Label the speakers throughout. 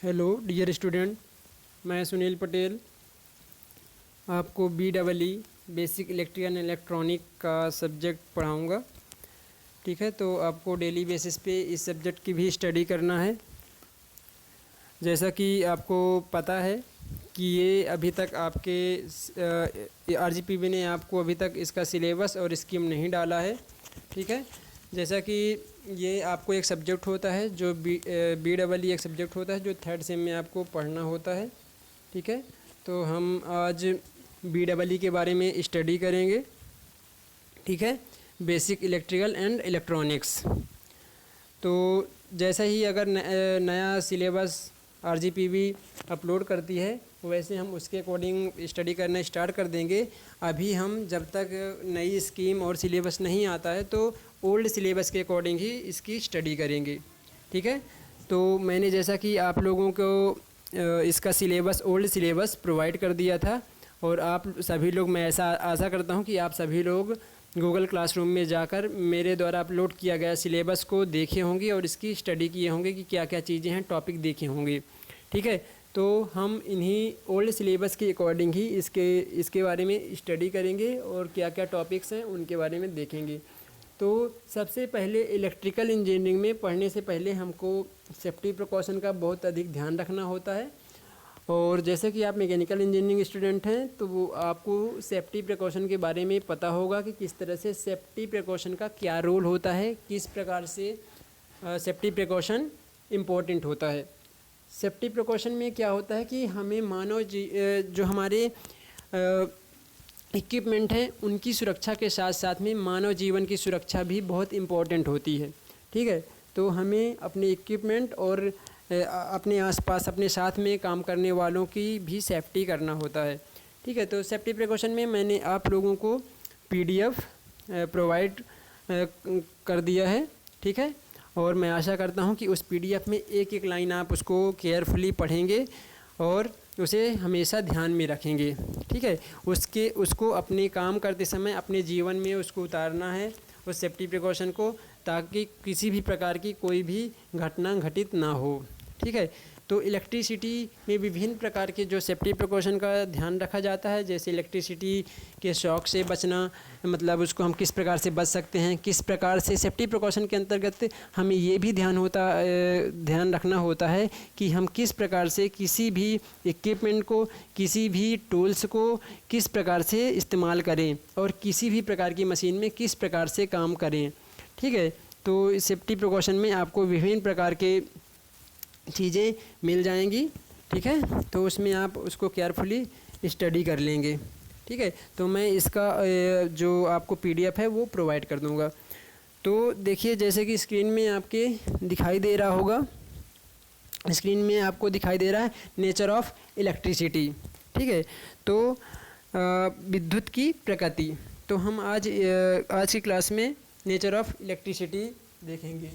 Speaker 1: Hello dear student, मैं सुनील पटेल आपको BEE basic electrical and electronic का सब्जेक्ट पढ़ाऊंगा। ठीक है, तो आपको डेली बेसिस पे इस सब्जेक्ट की भी स्टडी करना है। जैसा कि आपको पता है कि ये अभी तक आपके RGPB ने आपको अभी तक इसका सिलेबस और स्कीम नहीं डाला है। ठीक है, जैसा कि ये आपको एक सब्जेक्ट होता है जो BEE एक सब्जेक्ट होता है जो थर्ड सेम में आपको पढ़ना होता है। ठीक है, तो हम आज BEE के बारे में स्टडी करेंगे। ठीक है, बेसिक इलेक्ट्रिकल एंड इलेक्ट्रॉनिक्स। तो जैसा ही अगर नया सिलेबस RGPB अपलोड करती है वैसे हम उसके अकॉर्डिंग स्टडी करना स्टार्ट कर देंगे। अभी हम जब तक नई स्कीम और सिलेबस नहीं आता है तो ओल्ड सिलेबस के अकॉर्डिंग ही इसकी स्टडी करेंगे। ठीक है, तो मैंने जैसा कि आप लोगों को इसका सिलेबस ओल्ड सिलेबस प्रोवाइड कर दिया था और आप सभी लोग, मैं ऐसा आशा करता हूं कि आप सभी लोग गूगल क्लासरूम में जाकर मेरे द्वारा अपलोड किया गया सिलेबस को देखे होंगे और इसकी स्टडी किए होंगे कि क्या क्या चीज़ें हैं, टॉपिक देखे होंगे। ठीक है, तो हम इन्हीं ओल्ड सिलेबस के अकॉर्डिंग ही इसके बारे में स्टडी करेंगे और क्या क्या टॉपिक्स हैं उनके बारे में देखेंगे। तो सबसे पहले इलेक्ट्रिकल इंजीनियरिंग में पढ़ने से पहले हमको सेफ्टी प्रिकॉशन का बहुत अधिक ध्यान रखना होता है। और जैसे कि आप मैकेनिकल इंजीनियरिंग स्टूडेंट हैं तो वो आपको सेफ्टी प्रिकॉशन के बारे में पता होगा कि किस तरह से सेफ्टी प्रिकॉशन का क्या रोल होता है, किस प्रकार से सेफ्टी प्रिकॉशन इम्पोर्टेंट होता है। सेफ्टी प्रिकॉशन में क्या होता है कि हमें जो हमारे इक्विपमेंट हैं उनकी सुरक्षा के साथ साथ में मानव जीवन की सुरक्षा भी बहुत इम्पोर्टेंट होती है। ठीक है, तो हमें अपने इक्विपमेंट और अपने आसपास अपने साथ में काम करने वालों की भी सेफ्टी करना होता है। ठीक है, तो सेफ्टी प्रिकॉशन में मैंने आप लोगों को PDF प्रोवाइड कर दिया है। ठीक है, और मैं आशा करता हूं कि उस PDF में एक एक लाइन आप उसको केयरफुली पढ़ेंगे और उसे हमेशा ध्यान में रखेंगे। ठीक है, उसको अपने काम करते समय अपने जीवन में उसको उतारना है उस सेफ्टी प्रिकॉशन को, ताकि किसी भी प्रकार की कोई भी घटना घटित ना हो। ठीक है, तो इलेक्ट्रिसिटी में विभिन्न प्रकार के जो सेफ्टी प्रिकॉशन का ध्यान रखा जाता है, जैसे इलेक्ट्रिसिटी के शॉक से बचना, मतलब उसको हम किस प्रकार से बच सकते हैं, किस प्रकार से सेफ्टी प्रिकॉशन के अंतर्गत हमें ये भी ध्यान रखना होता है कि हम किस प्रकार से किसी भी इक्विपमेंट को, किसी भी टूल्स को किस प्रकार से इस्तेमाल करें और किसी भी प्रकार की मशीन में किस प्रकार से काम करें। ठीक है, तो सेफ्टी प्रिकॉशन में आपको विभिन्न प्रकार के चीज़ें मिल जाएंगी। ठीक है, तो उसमें आप उसको केयरफुली स्टडी कर लेंगे। ठीक है, तो मैं इसका जो आपको PDF है वो प्रोवाइड कर दूंगा। तो देखिए, जैसे कि स्क्रीन में आपके दिखाई दे रहा होगा, स्क्रीन में आपको दिखाई दे रहा है नेचर ऑफ इलेक्ट्रिसिटी। ठीक है, तो विद्युत की प्रकृति। तो हम आज की क्लास में नेचर ऑफ इलेक्ट्रिसिटी देखेंगे।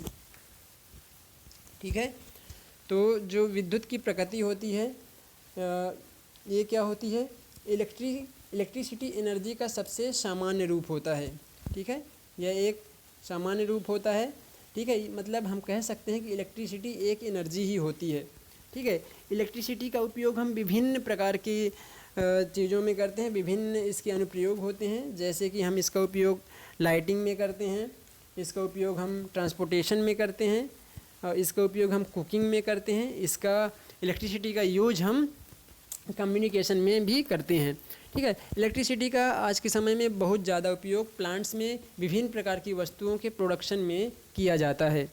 Speaker 1: ठीक है, तो जो विद्युत की प्रकृति होती है ये क्या होती है, इलेक्ट्रिसिटी एनर्जी का सबसे सामान्य रूप होता है। ठीक है, यह एक सामान्य रूप होता है। ठीक है, मतलब हम कह सकते हैं कि इलेक्ट्रिसिटी एक एनर्जी ही होती है। ठीक है, इलेक्ट्रिसिटी का उपयोग हम विभिन्न प्रकार की चीज़ों में करते हैं, विभिन्न इसके अनुप्रयोग होते हैं। जैसे कि हम इसका उपयोग लाइटिंग में करते हैं, इसका उपयोग हम ट्रांसपोर्टेशन में करते हैं, इसका उपयोग हम कुकिंग में करते हैं, इसका इलेक्ट्रिसिटी का यूज हम कम्युनिकेशन में भी करते हैं। ठीक है, इलेक्ट्रिसिटी का आज के समय में बहुत ज़्यादा उपयोग प्लांट्स में विभिन्न प्रकार की वस्तुओं के प्रोडक्शन में किया जाता है।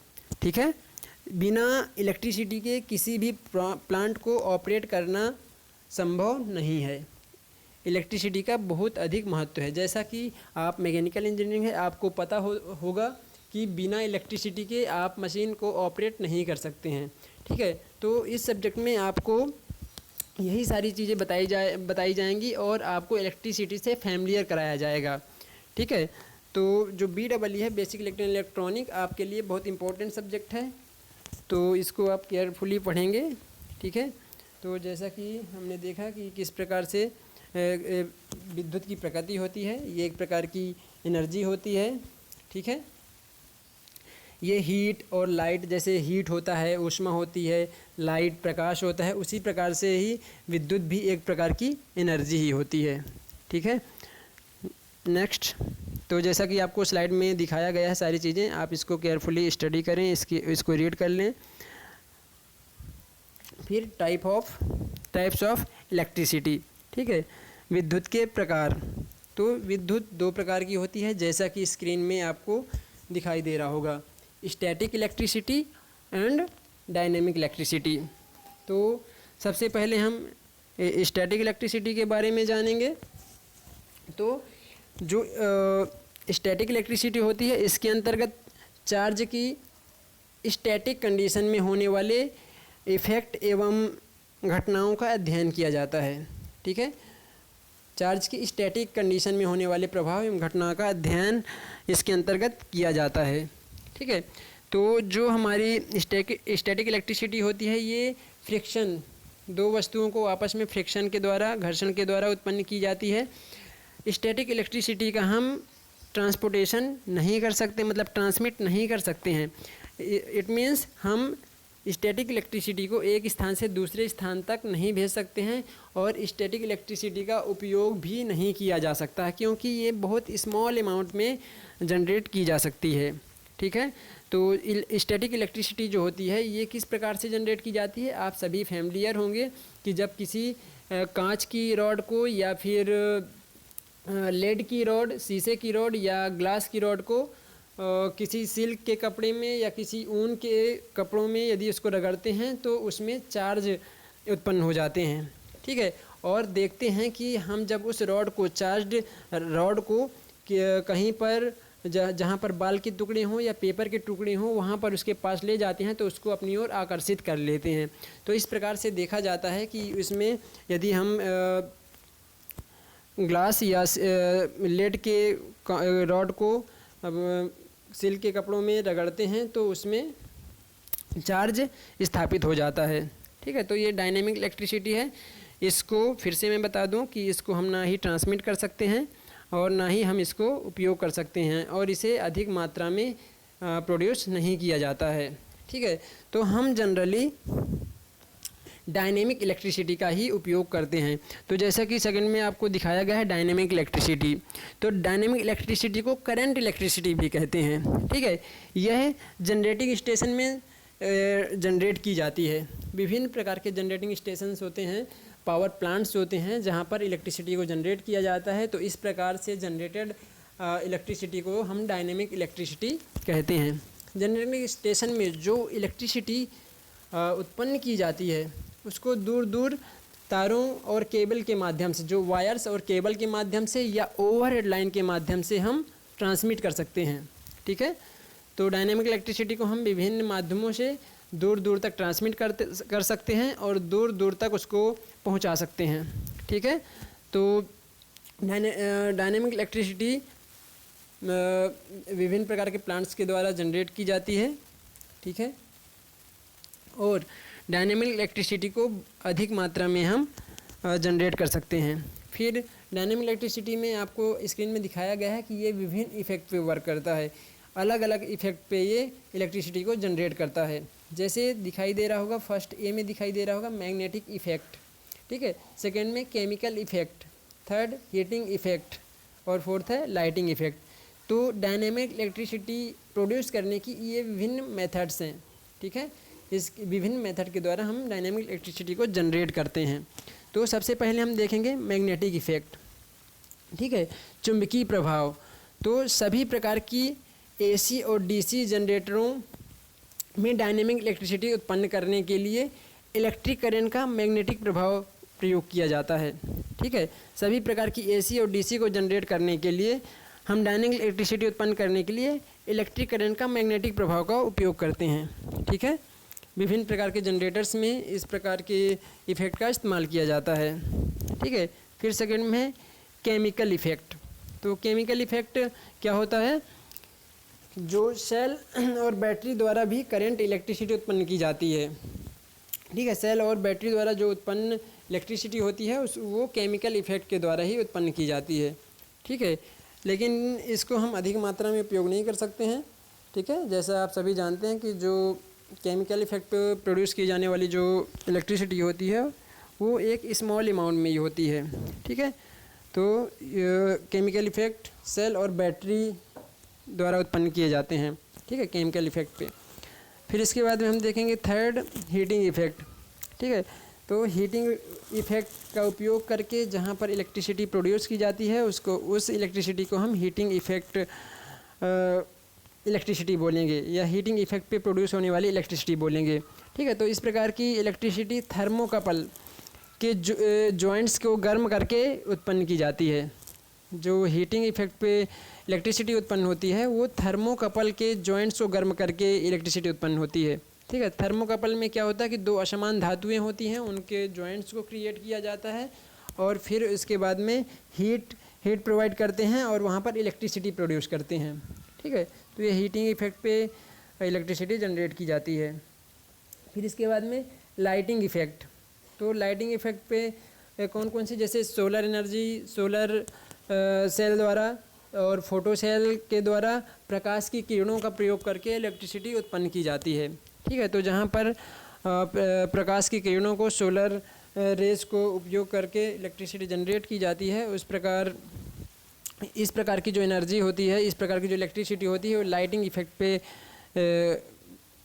Speaker 1: ठीक है, बिना इलेक्ट्रिसिटी के किसी भी प्लांट को ऑपरेट करना संभव नहीं है। इलेक्ट्रिसिटी का बहुत अधिक महत्व है। जैसा कि आप मैकेनिकल इंजीनियरिंग है, आपको पता होगा कि बिना इलेक्ट्रिसिटी के आप मशीन को ऑपरेट नहीं कर सकते हैं। ठीक है, तो इस सब्जेक्ट में आपको यही सारी चीज़ें बताई जाएंगी और आपको इलेक्ट्रिसिटी से फैमिलियर कराया जाएगा। ठीक है, तो जो BEE है बेसिक इलेक्ट्रिकल इलेक्ट्रॉनिक, आपके लिए बहुत इंपॉर्टेंट सब्जेक्ट है, तो इसको आप केयरफुली पढ़ेंगे। ठीक है, तो जैसा कि हमने देखा कि किस प्रकार से विद्युत की प्रकृति होती है, ये एक प्रकार की एनर्जी होती है। ठीक है, ये हीट और लाइट, जैसे हीट होता है, ऊष्मा होती है, लाइट प्रकाश होता है, उसी प्रकार से ही विद्युत भी एक प्रकार की एनर्जी ही होती है। ठीक है, नेक्स्ट। तो जैसा कि आपको स्लाइड में दिखाया गया है सारी चीज़ें, आप इसको केयरफुली स्टडी करें, इसको रीड कर लें। फिर टाइप्स ऑफ इलेक्ट्रिसिटी। ठीक है, विद्युत के प्रकार। तो विद्युत दो प्रकार की होती है, जैसा कि स्क्रीन में आपको दिखाई दे रहा होगा, static electricity and dynamic electricity. तो सबसे पहले हम स्टैटिक इलेक्ट्रिसिटी के बारे में जानेंगे। तो जो स्टैटिक इलेक्ट्रिसिटी होती है, इसके अंतर्गत चार्ज की स्टैटिक कंडीशन में होने वाले इफ़ेक्ट एवं घटनाओं का अध्ययन किया जाता है। ठीक है, चार्ज की स्टैटिक कंडीशन में होने वाले प्रभाव एवं घटना का अध्ययन इसके अंतर्गत किया जाता है। ठीक है, तो जो हमारी स्टैटिक इलेक्ट्रिसिटी होती है, ये फ्रिक्शन, दो वस्तुओं को आपस में फ्रिक्शन के द्वारा, घर्षण के द्वारा उत्पन्न की जाती है। स्टैटिक इलेक्ट्रिसिटी का हम ट्रांसपोर्टेशन नहीं कर सकते, मतलब ट्रांसमिट नहीं कर सकते हैं। इट मीन्स हम स्टैटिक इलेक्ट्रिसिटी को एक स्थान से दूसरे स्थान तक नहीं भेज सकते हैं, और स्टैटिक इलेक्ट्रिसिटी का उपयोग भी नहीं किया जा सकता, क्योंकि ये बहुत स्मॉल अमाउंट में जनरेट की जा सकती है। ठीक है, तो स्टैटिक इलेक्ट्रिसिटी जो होती है, ये किस प्रकार से जनरेट की जाती है, आप सभी फैमिलियर होंगे कि जब किसी कांच की रॉड को या फिर लेड की रॉड, शीशे की रॉड या ग्लास की रॉड को किसी सिल्क के कपड़े में या किसी ऊन के कपड़ों में यदि उसको रगड़ते हैं तो उसमें चार्ज उत्पन्न हो जाते हैं। ठीक है, और देखते हैं कि हम जब उस रॉड को, चार्ज्ड रॉड को कहीं पर जहाँ पर बाल के टुकड़े हों या पेपर के टुकड़े हों, वहाँ पर उसके पास ले जाते हैं तो उसको अपनी ओर आकर्षित कर लेते हैं। तो इस प्रकार से देखा जाता है कि इसमें यदि हम ग्लास या लेड के रॉड को अब सिल्क के कपड़ों में रगड़ते हैं तो उसमें चार्ज स्थापित हो जाता है। ठीक है, तो ये डायनेमिक इलेक्ट्रिसिटी है। इसको फिर से मैं बता दूं कि इसको हम ना ही ट्रांसमिट कर सकते हैं और ना ही हम इसको उपयोग कर सकते हैं, और इसे अधिक मात्रा में प्रोड्यूस नहीं किया जाता है। ठीक है, तो हम जनरली डायनेमिक इलेक्ट्रिसिटी का ही उपयोग करते हैं। तो जैसा कि सेकंड में आपको दिखाया गया है डायनेमिक इलेक्ट्रिसिटी, तो डायनेमिक इलेक्ट्रिसिटी को करंट इलेक्ट्रिसिटी भी कहते हैं। ठीक है, यह जनरेटिंग स्टेशन में जनरेट की जाती है। विभिन्न प्रकार के जनरेटिंग स्टेशंस होते हैं, पावर प्लांट्स होते हैं, जहाँ पर इलेक्ट्रिसिटी को जनरेट किया जाता है। तो इस प्रकार से जनरेटेड इलेक्ट्रिसिटी को हम डायनेमिक इलेक्ट्रिसिटी कहते हैं। जनरेटिंग स्टेशन में जो इलेक्ट्रिसिटी उत्पन्न की जाती है उसको दूर दूर तारों और केबल के माध्यम से, जो वायर्स और केबल के माध्यम से या ओवरहेड लाइन के माध्यम से हम ट्रांसमिट कर सकते हैं। ठीक है, तो डायनेमिक इलेक्ट्रिसिटी को हम विभिन्न माध्यमों से दूर दूर तक ट्रांसमिट कर सकते हैं और दूर दूर तक उसको पहुंचा सकते हैं। ठीक है, तो डायनेमिक इलेक्ट्रिसिटी विभिन्न प्रकार के प्लांट्स के द्वारा जनरेट की जाती है। ठीक है, और डायनेमिक इलेक्ट्रिसिटी को अधिक मात्रा में हम जनरेट कर सकते हैं। फिर डायनेमिक इलेक्ट्रिसिटी में आपको स्क्रीन में दिखाया गया है कि ये विभिन्न इफ़ेक्ट पे वर्क करता है, अलग अलग इफ़ेक्ट पे ये इलेक्ट्रिसिटी को जनरेट करता है। जैसे दिखाई दे रहा होगा, फर्स्ट ए में दिखाई दे रहा होगा मैग्नेटिक इफ़ेक्ट। ठीक है, सेकेंड में chemical effect, third heating effect और फोर्थ है लाइटिंग इफ़ेक्ट। तो डायनेमिक इलेक्ट्रिसिटी प्रोड्यूस करने की ये विभिन्न मेथड्स हैं। ठीक है, इस विभिन्न मेथड के द्वारा हम डायनेमिक इलेक्ट्रिसिटी को जनरेट करते हैं। तो सबसे पहले हम देखेंगे मैग्नेटिक इफ़ेक्ट। ठीक है, चुंबकीय प्रभाव। तो सभी प्रकार की एसी और डीसी जनरेटरों में डायनेमिक इलेक्ट्रिसिटी उत्पन्न करने के लिए इलेक्ट्रिक करंट का मैग्नेटिक प्रभाव प्रयोग किया जाता है। ठीक है, सभी प्रकार की एसी और डीसी को जनरेट करने के लिए हम डायनेमिक इलेक्ट्रिसिटी उत्पन्न करने के लिए इलेक्ट्रिक करंट का मैग्नेटिक प्रभाव का उपयोग करते हैं। ठीक है, विभिन्न प्रकार के जनरेटर्स में इस प्रकार के इफ़ेक्ट का इस्तेमाल किया जाता है। ठीक है, फिर सेकंड में है केमिकल इफ़ेक्ट। तो केमिकल इफ़ेक्ट क्या होता है, जो सेल और बैटरी द्वारा भी करंट इलेक्ट्रिसिटी उत्पन्न की जाती है। ठीक है, सेल और बैटरी द्वारा जो उत्पन्न इलेक्ट्रिसिटी होती है वो केमिकल इफ़ेक्ट के द्वारा ही उत्पन्न की जाती है। ठीक है, लेकिन इसको हम अधिक मात्रा में उपयोग नहीं कर सकते हैं। ठीक है। जैसा आप सभी जानते हैं कि जो केमिकल इफ़ेक्ट पे प्रोड्यूस की जाने वाली जो इलेक्ट्रिसिटी होती है वो एक स्मॉल अमाउंट में ही होती है, ठीक है। तो केमिकल इफ़ेक्ट सेल और बैटरी द्वारा उत्पन्न किए जाते हैं, ठीक है, केमिकल इफ़ेक्ट पे। फिर इसके बाद में हम देखेंगे थर्ड, हीटिंग इफ़ेक्ट, ठीक है। तो हीटिंग इफ़ेक्ट का उपयोग करके जहाँ पर इलेक्ट्रिसिटी प्रोड्यूस की जाती है उस इलेक्ट्रिसिटी को हम हीटिंग इफ़ेक्ट इलेक्ट्रिसिटी बोलेंगे, या हीटिंग इफ़ेक्ट पे प्रोड्यूस होने वाली इलेक्ट्रिसिटी बोलेंगे, ठीक है। तो इस प्रकार की इलेक्ट्रिसिटी थर्मोकपल के जॉइंट्स को गर्म करके उत्पन्न की जाती है। जो हीटिंग इफ़ेक्ट पे इलेक्ट्रिसिटी उत्पन्न होती है वो थर्मोकपल के जॉइंट्स को गर्म करके इलेक्ट्रिसिटी उत्पन्न होती है, ठीक है। थर्मोकपल में क्या होता है कि दो असमान धातुएं होती हैं, उनके जॉइंट्स को क्रिएट किया जाता है और फिर इसके बाद में हीट प्रोवाइड करते हैं और वहाँ पर इलेक्ट्रिसिटी प्रोड्यूस करते हैं, ठीक है। तो ये हीटिंग इफ़ेक्ट पे इलेक्ट्रिसिटी जनरेट की जाती है। फिर इसके बाद में लाइटिंग इफ़ेक्ट। तो लाइटिंग इफ़ेक्ट पे कौन कौन सी, जैसे सोलर एनर्जी, सोलर सेल द्वारा और फोटो सेल के द्वारा प्रकाश की किरणों का प्रयोग करके इलेक्ट्रिसिटी उत्पन्न की जाती है, ठीक है। तो जहाँ पर प्रकाश की किरणों को, सोलर रेज को उपयोग करके इलेक्ट्रिसिटी जनरेट की जाती है, इस प्रकार की जो एनर्जी होती है, इस प्रकार की जो इलेक्ट्रिसिटी होती है वो लाइटिंग इफ़ेक्ट पे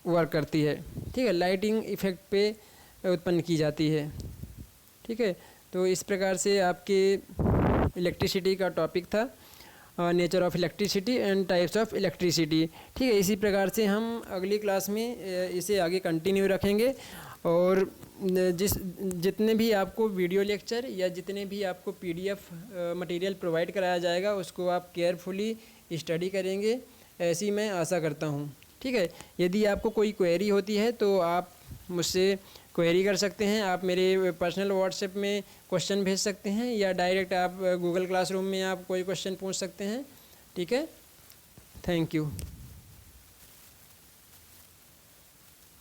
Speaker 1: वर्क करती है, ठीक है। लाइटिंग इफ़ेक्ट पे उत्पन्न की जाती है, ठीक है। तो इस प्रकार से आपके इलेक्ट्रिसिटी का टॉपिक था nature of electricity and types of electricity, ठीक है। इसी प्रकार से हम अगली क्लास में इसे आगे कंटिन्यू रखेंगे और जितने भी आपको वीडियो लेक्चर या जितने भी आपको PDF मटेरियल प्रोवाइड कराया जाएगा उसको आप केयरफुली स्टडी करेंगे, ऐसी मैं आशा करता हूँ, ठीक है। यदि आपको कोई क्वेरी होती है तो आप मुझसे क्वेरी कर सकते हैं। आप मेरे पर्सनल व्हाट्सएप में क्वेश्चन भेज सकते हैं या डायरेक्ट आप गूगल क्लासरूम में आप कोई क्वेश्चन पूछ सकते हैं, ठीक है। Thank you.